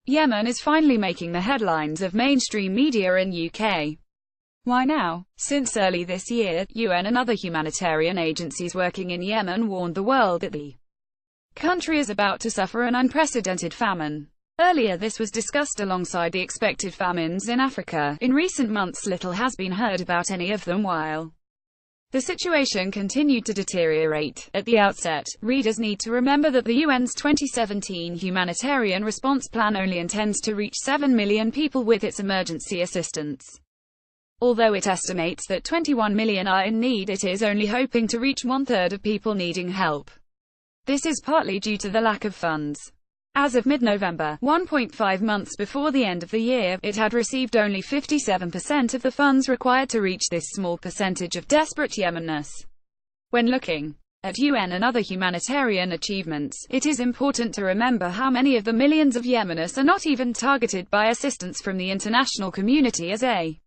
Yemen is finally making the headlines of mainstream media in UK. Why now? Since early this year, UN and other humanitarian agencies working in Yemen warned the world that the country is about to suffer an unprecedented famine. Earlier this was discussed alongside the expected famines in Africa. In recent months little has been heard about any of them while the situation continued to deteriorate. At the outset, readers need to remember that the UN's 2017 Humanitarian Response Plan only intends to reach 7 million people with its emergency assistance. Although it estimates that 21 million are in need, it is only hoping to reach one-third of people needing help. This is partly due to the lack of funds. As of mid-November, 1.5 months before the end of the year, it had received only 57% of the funds required to reach this small percentage of desperate Yemenis. When looking at UN and other humanitarian achievements, it is important to remember how many of the millions of Yemenis are not even targeted by assistance from the international community as a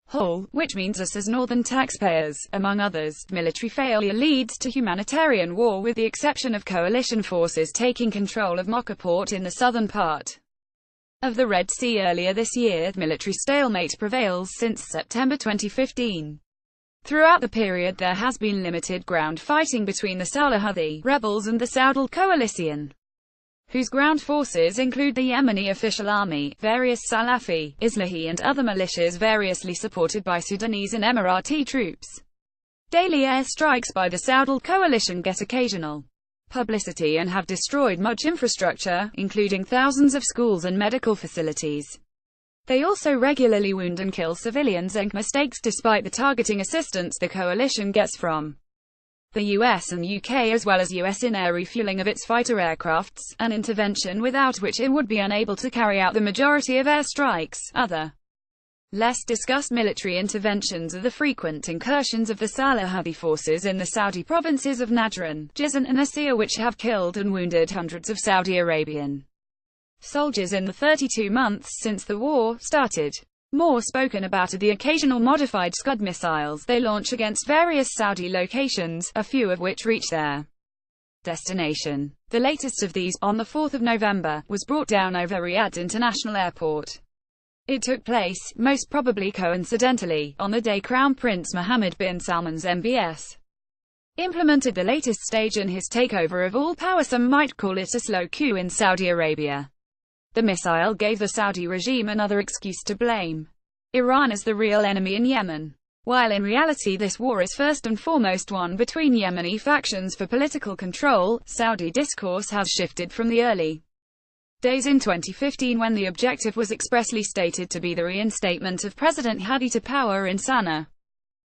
whole, which means us as northern taxpayers. Among others, military failure leads to humanitarian war, with the exception of coalition forces taking control of Mocha port in the southern part of the Red Sea earlier this year. Military stalemate prevails since September 2015. Throughout the period there has been limited ground fighting between the Salahuthi rebels and the Saudal coalition, whose ground forces include the Yemeni official army, various Salafi, Islahi and other militias variously supported by Sudanese and Emirati troops. Daily airstrikes by the Saudal coalition get occasional publicity and have destroyed much infrastructure, including thousands of schools and medical facilities. They also regularly wound and kill civilians and mistakes despite the targeting assistance the coalition gets from the US and UK, as well as US in-air refueling of its fighter aircrafts, an intervention without which it would be unable to carry out the majority of airstrikes. Other less discussed military interventions are the frequent incursions of the Salahuthi forces in the Saudi provinces of Najran, Jizan and Asir, which have killed and wounded hundreds of Saudi Arabian soldiers in the 32 months since the war started. More spoken about are the occasional modified Scud missiles they launch against various Saudi locations, a few of which reach their destination. The latest of these, on the 4th of November, was brought down over Riyadh International Airport. It took place, most probably coincidentally, on the day Crown Prince Mohammed bin Salman's MBS implemented the latest stage in his takeover of all power. Some might call it a slow coup in Saudi Arabia. The missile gave the Saudi regime another excuse to blame Iran as the real enemy in Yemen. While in reality this war is first and foremost one between Yemeni factions for political control, Saudi discourse has shifted from the early days in 2015 when the objective was expressly stated to be the reinstatement of President Hadi to power in Sana'a.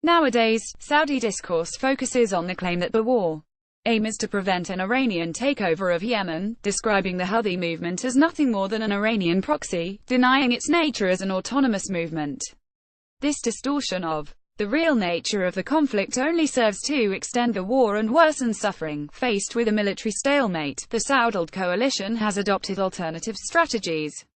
Nowadays, Saudi discourse focuses on the claim that the war aim is to prevent an Iranian takeover of Yemen, describing the Houthi movement as nothing more than an Iranian proxy, denying its nature as an autonomous movement. This distortion of the real nature of the conflict only serves to extend the war and worsen suffering. Faced with a military stalemate, the Saudal coalition has adopted alternative strategies.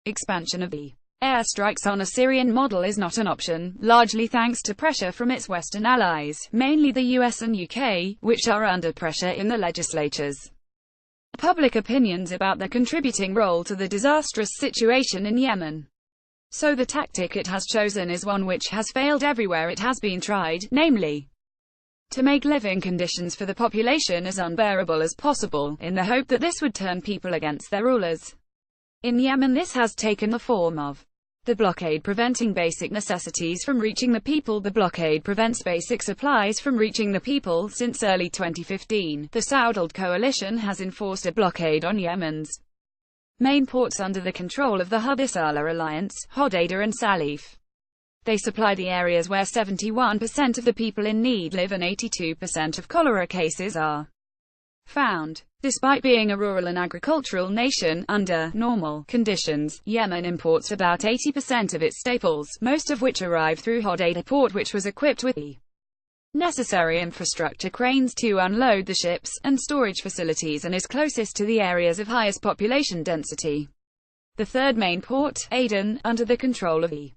Expansion of the airstrikes on a Syrian model is not an option, largely thanks to pressure from its Western allies, mainly the US and UK, which are under pressure in the legislatures. Public opinions about their contributing role to the disastrous situation in Yemen. So the tactic it has chosen is one which has failed everywhere it has been tried, namely, to make living conditions for the population as unbearable as possible, in the hope that this would turn people against their rulers. In Yemen this has taken the form of the blockade preventing basic necessities from reaching the people. The blockade prevents basic supplies from reaching the people. Since early 2015, the Saudal coalition has enforced a blockade on Yemen's main ports under the control of the Houthi alliance, Hodeidah and Salif. They supply the areas where 71% of the people in need live and 82% of cholera cases are found. Despite being a rural and agricultural nation, under normal conditions, Yemen imports about 80% of its staples, most of which arrive through Hodeidah port, which was equipped with the necessary infrastructure, cranes to unload the ships, and storage facilities, and is closest to the areas of highest population density. The third main port, Aden, under the control of the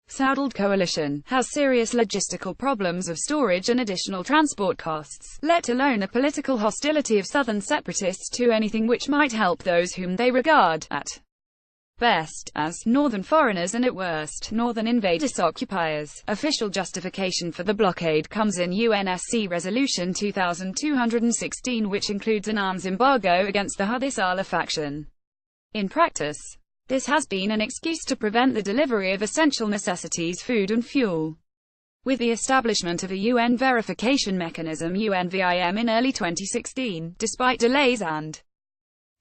Saudal coalition, has serious logistical problems of storage and additional transport costs, let alone the political hostility of southern separatists to anything which might help those whom they regard at best, as northern foreigners and at worst, northern invaders-occupiers. Official justification for the blockade comes in UNSC Resolution 2216, which includes an arms embargo against the Houthi faction. In practice, this has been an excuse to prevent the delivery of essential necessities, food and fuel. With the establishment of a UN verification mechanism UNVIM in early 2016, despite delays and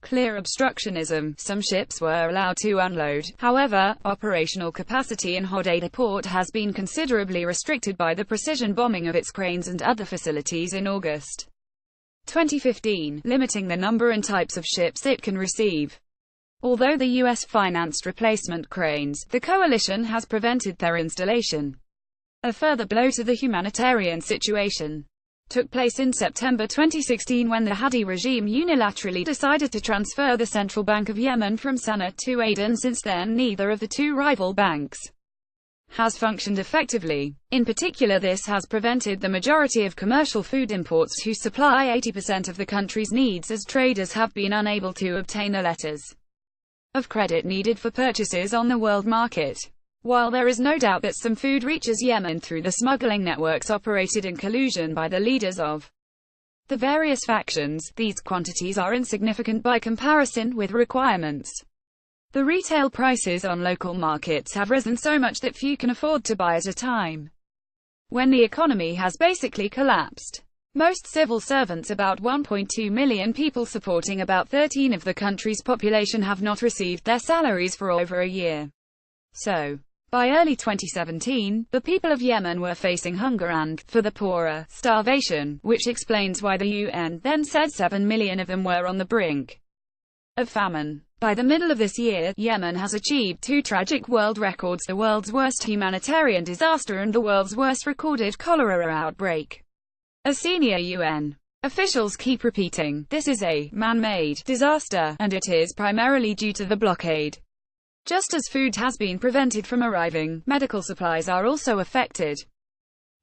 clear obstructionism, some ships were allowed to unload. However, operational capacity in Hodeidah port has been considerably restricted by the precision bombing of its cranes and other facilities in August 2015, limiting the number and types of ships it can receive. Although the US financed replacement cranes, the coalition has prevented their installation. A further blow to the humanitarian situation took place in September 2016 when the Hadi regime unilaterally decided to transfer the Central Bank of Yemen from Sana'a to Aden. Since then, neither of the two rival banks has functioned effectively. In particular, this has prevented the majority of commercial food imports who supply 80% of the country's needs, as traders have been unable to obtain the letters of credit needed for purchases on the world market. While there is no doubt that some food reaches Yemen through the smuggling networks operated in collusion by the leaders of the various factions, these quantities are insignificant by comparison with requirements. The retail prices on local markets have risen so much that few can afford to buy at a time when the economy has basically collapsed. Most civil servants, about 1.2 million people supporting about 13% of the country's population, have not received their salaries for over a year. So, by early 2017, the people of Yemen were facing hunger and, for the poorer, starvation, which explains why the UN then said 7 million of them were on the brink of famine. By the middle of this year, Yemen has achieved two tragic world records: the world's worst humanitarian disaster and the world's worst recorded cholera outbreak. As senior UN officials keep repeating, this is a man-made disaster, and it is primarily due to the blockade. Just as food has been prevented from arriving, medical supplies are also affected.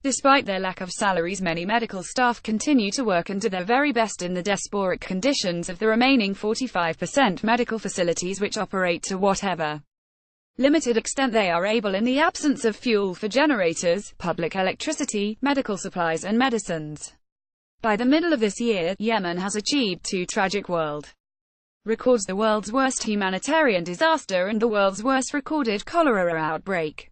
Despite their lack of salaries, many medical staff continue to work and do their very best in the desperate conditions of the remaining 45% medical facilities, which operate to whatever limited extent they are able in the absence of fuel for generators, public electricity, medical supplies and medicines. By the middle of this year, Yemen has achieved two tragic world records: the world's worst humanitarian disaster and the world's worst recorded cholera outbreak.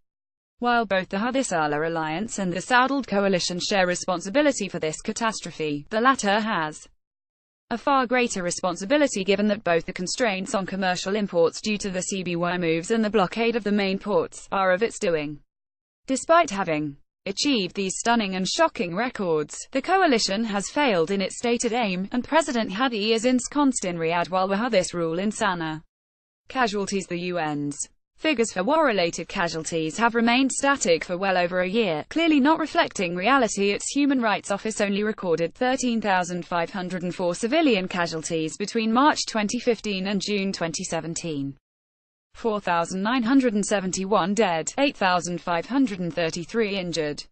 While both the Houthi alliance and the Saudi coalition share responsibility for this catastrophe, the latter has a far greater responsibility, given that both the constraints on commercial imports due to the CBY moves and the blockade of the main ports are of its doing. Despite having achieved these stunning and shocking records, the coalition has failed in its stated aim, and President Hadi is ensconced in Riyadh while the Houthis rule in Sana'a. Casualties: the UN's figures for war-related casualties have remained static for well over a year, clearly not reflecting reality. Its Human Rights Office only recorded 13,504 civilian casualties between March 2015 and June 2017. 4,971 dead, 8,533 injured.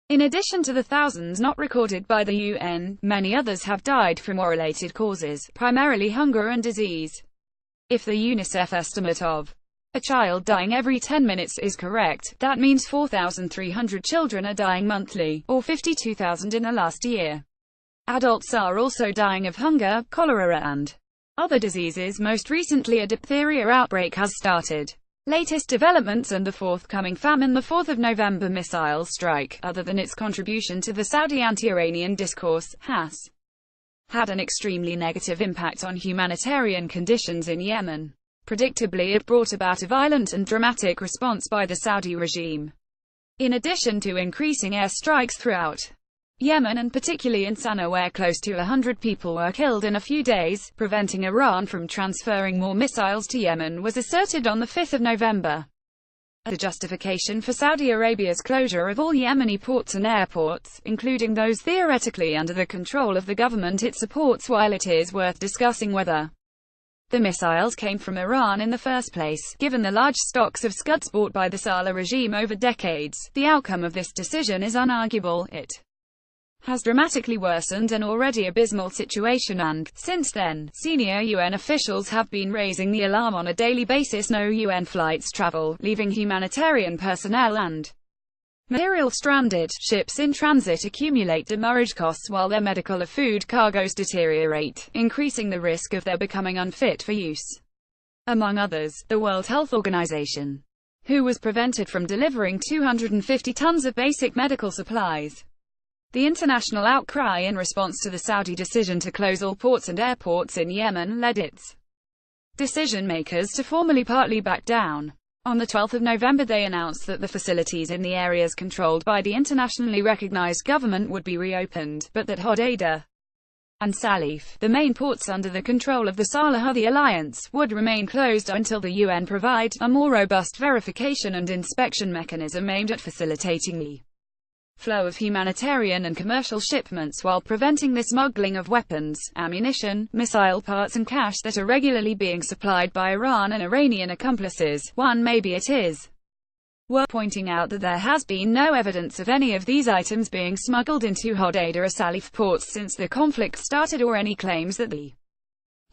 In addition to the thousands not recorded by the UN, many others have died from war-related causes, primarily hunger and disease. If the UNICEF estimate of a child dying every 10 minutes is correct, that means 4,300 children are dying monthly, or 52,000 in the last year. Adults are also dying of hunger, cholera and other diseases. Most recently, a diphtheria outbreak has started. Latest developments and the forthcoming famine. The 4th of November missile strike, other than its contribution to the Saudi anti-Iranian discourse, has had an extremely negative impact on humanitarian conditions in Yemen. Predictably, it brought about a violent and dramatic response by the Saudi regime. In addition to increasing airstrikes throughout Yemen, and particularly in Sana'a, where close to 100 people were killed in a few days, preventing Iran from transferring more missiles to Yemen was asserted on the 5th of November. The justification for Saudi Arabia's closure of all Yemeni ports and airports, including those theoretically under the control of the government it supports, while it is worth discussing whether the missiles came from Iran in the first place, given the large stocks of Scuds bought by the Saleh regime over decades, the outcome of this decision is unarguable. It has dramatically worsened an already abysmal situation and, since then, senior UN officials have been raising the alarm on a daily basis. No UN flights travel, leaving humanitarian personnel and material stranded. Ships in transit accumulate demurrage costs while their medical or food cargoes deteriorate, increasing the risk of their becoming unfit for use. Among others, the World Health Organization, who was prevented from delivering 250 tons of basic medical supplies. The international outcry in response to the Saudi decision to close all ports and airports in Yemen led its decision-makers to formally partly back down. On the 12th of November they announced that the facilities in the areas controlled by the internationally recognized government would be reopened, but that Hodeidah and Salif, the main ports under the control of the Salih Alliance, would remain closed until the UN provide a more robust verification and inspection mechanism aimed at facilitating the flow of humanitarian and commercial shipments while preventing the smuggling of weapons, ammunition, missile parts and cash that are regularly being supplied by Iran and Iranian accomplices. Maybe it is worth pointing out that there has been no evidence of any of these items being smuggled into Hodeidah or Salif ports since the conflict started, or any claims that the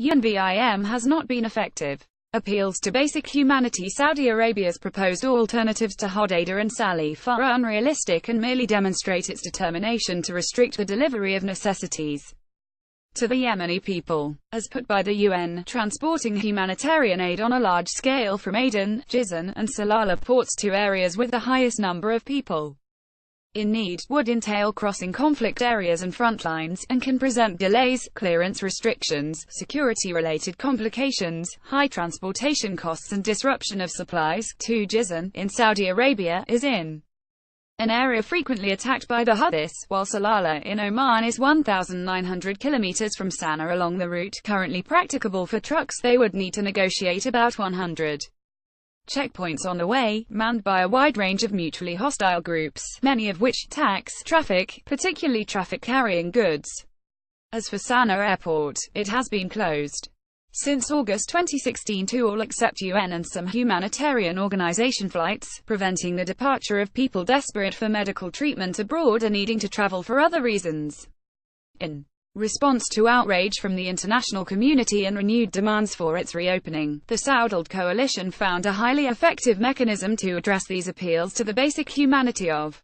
UNVIM has not been effective. Appeals to basic humanity. Saudi Arabia's proposed alternatives to Hodeidah and Salif are unrealistic and merely demonstrate its determination to restrict the delivery of necessities to the Yemeni people. As put by the UN, transporting humanitarian aid on a large scale from Aden, Jizan, and Salalah ports to areas with the highest number of people in need would entail crossing conflict areas and front lines, and can present delays, clearance restrictions, security-related complications, high transportation costs and disruption of supplies. Jizan, in Saudi Arabia, is in an area frequently attacked by the Houthis, while Salalah in Oman is 1,900 kilometers from Sana'a. Along the route currently practicable for trucks, they would need to negotiate about 100 checkpoints on the way, manned by a wide range of mutually hostile groups, many of which tax traffic, particularly traffic carrying goods. As for Sana'a Airport, it has been closed since August 2016 to all except UN and some humanitarian organization flights, preventing the departure of people desperate for medical treatment abroad or needing to travel for other reasons. In response to outrage from the international community and renewed demands for its reopening, the Saudi coalition found a highly effective mechanism to address these appeals to the basic humanity of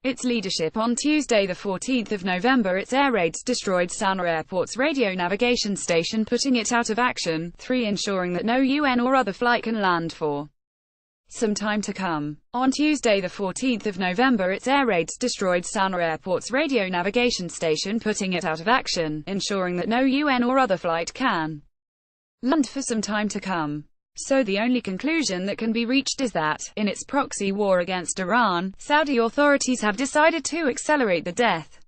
its leadership. On Tuesday, the 14th of November, its air raids destroyed Sana'a Airport's radio navigation station, putting it out of action. 3. Ensuring that no UN or other flight can land for some time to come. On Tuesday, the 14th of November, its air raids destroyed Sana'a Airport's radio navigation station, putting it out of action, ensuring that no UN or other flight can land for some time to come. So the only conclusion that can be reached is that, in its proxy war against Iran, Saudi authorities have decided to accelerate the death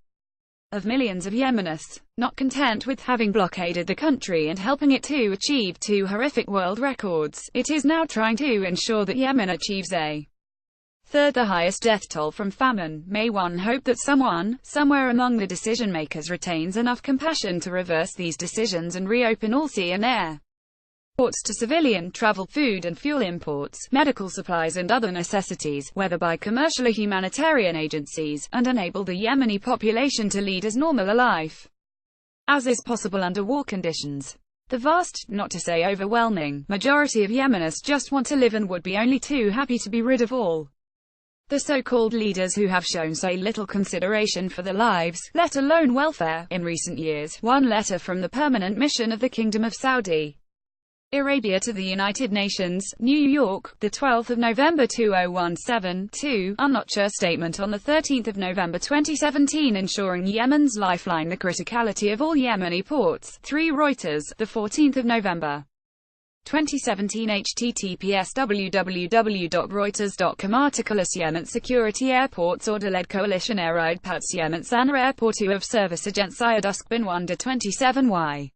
of millions of Yemenis. Not content with having blockaded the country and helping it to achieve 2 horrific world records, it is now trying to ensure that Yemen achieves a third, the highest death toll from famine. May one hope that someone, somewhere among the decision-makers, retains enough compassion to reverse these decisions and reopen all sea and air ports to civilian travel, food and fuel imports, medical supplies and other necessities, whether by commercial or humanitarian agencies, and enable the Yemeni population to lead as normal a life as is possible under war conditions. The vast, not to say overwhelming, majority of Yemenis just want to live and would be only too happy to be rid of all the so-called leaders who have shown so little consideration for their lives, let alone welfare, in recent years. One letter from the Permanent Mission of the Kingdom of Saudi Arabia to the United Nations, New York, the 12th of November 2017. 2. UNOCHA statement on the 13th of November 2017 ensuring Yemen's lifeline, the criticality of all Yemeni ports. 3. Reuters, the 14th of November 2017. https www.reuters.com. Article Yemen security airports order led coalition air raid Pats Yemen Sana'a Airport of service agent Sayed Usk bin Wanda 27y